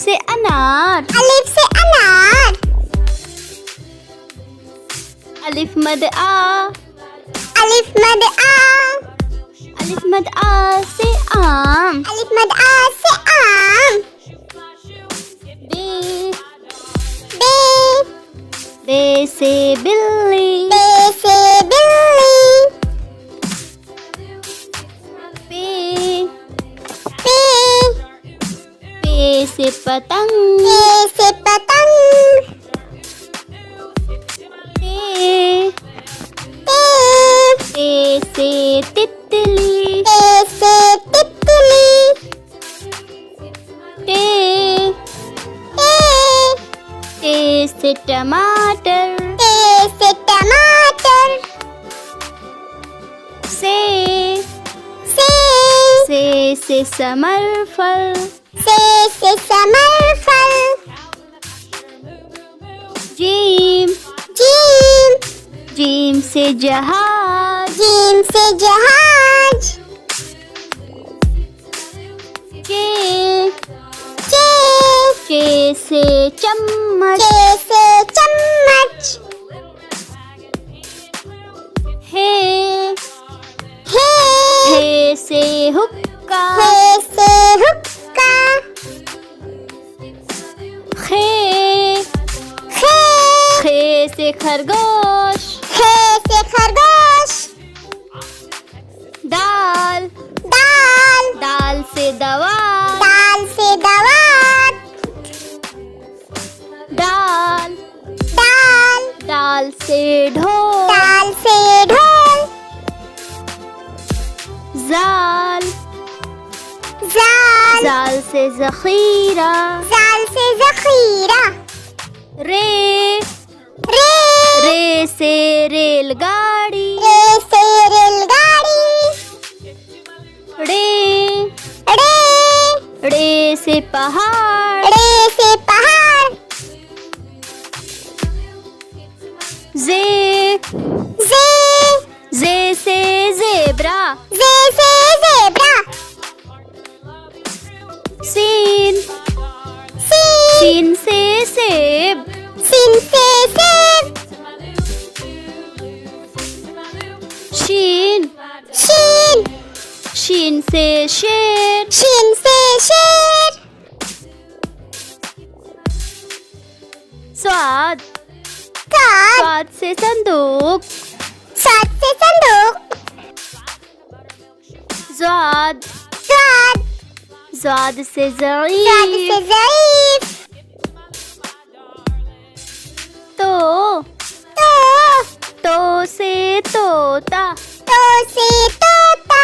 से अनार, अलिफ से अनार। अलिफ मद आ, अलिफ मद आ, अलिफ मद आ से आम, अलिफ मद आ से आम। बे, बे, बे से बिल्ली, बे से बिल्ली। पे, पे, पे से पतंग, पे से पतंग। ते, ते, ते से तितली, ते से तितली। टे, ते, टे से टमाटर, ते से टमाटर। से, से समरफल, से समरफल। जीम, जीम, जीम से जहाज, जीम से जहाज। चे, चे, चे से चम्मच, चे से चम्मच। हे, हे, हे से हुक्का, हे से हुक्का। खे, खे, खे से खरगोश, खे से खरगोश। दाल, दाल, दाल से दवा, दाल से दवात। दाल, दाल, दाल से ढोल, दाल से ढोल। जाल, जाल, जाल से जखीरा, जाल से जखीरा। रे, रे, रे से रेलगाड़ी, रे से रेलगाड़ी। रे, रे, रे से पहाड़, रे से पहाड़। जे, जे, जे से जेब्रा, जे से ज़ेब्रा। सीन, सीन, सीन से सेब, सीन से सेब। शीन, शीन, शीन से शेर, शीन से शेर। स्वाद, सात, स्वाद से संदूक, सात से संदूक। ज़्वाद, स्वाद, ज़्वाद से स्वाद से ज़ईफ, ज़ईफ। तो, तो, तो से तोता, तो से तोता।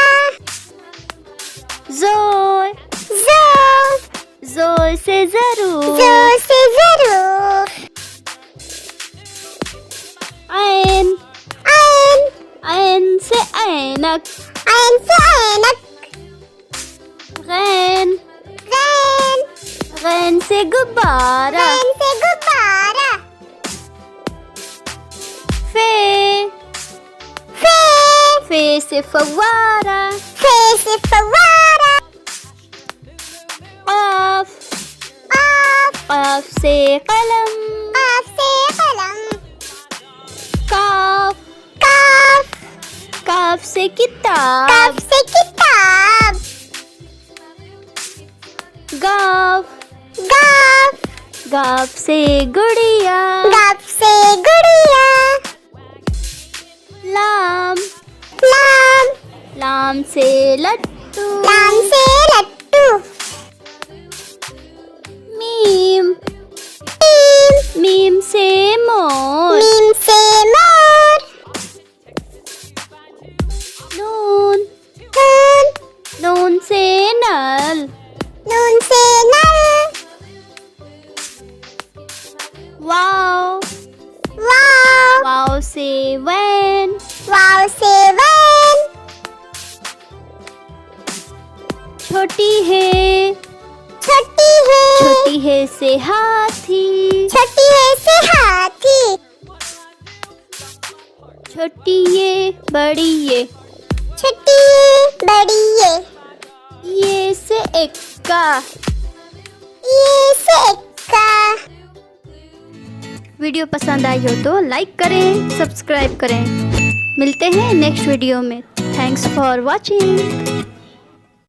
ज़ोय, ज़ो, ज़ोय से ज़रूर, ज़ो से ज़रूर। ऐन, ऐन, ऐन से ऐनक, ऐन से ऐनक। गैन, गैन, गैन से गुब्बारा, गैन से गुब्बारा। फे, फे, फे से फव्वारा, फे से फव्वारा। क़ाफ, क़ाफ, क़ाफ से कलम, क़ाफ से कलम। काफ, काफ, काफ से किताब, काफ से किताब। गाफ, गाफ, गाफ से गुड़िया, गाफ से गुड़िया। लाम, लाम, लाम से लट्टू, लाम से लट्टू। मीम, मीम, मीम से मोर, मीम से मोर। नून, नून, नून से नल, नून से नल। वाव, वाव, वाव से वैन, वाव से वैन। छोटी है, छोटी है, छोटी है से हाथी, छोटी है से हाथी। छोटी ये बड़ी ये, छोटी बड़ी ये से एक्का, से वीडियो पसंद आई हो तो लाइक करें, सब्सक्राइब करें। मिलते हैं नेक्स्ट वीडियो में। Thanks for watching.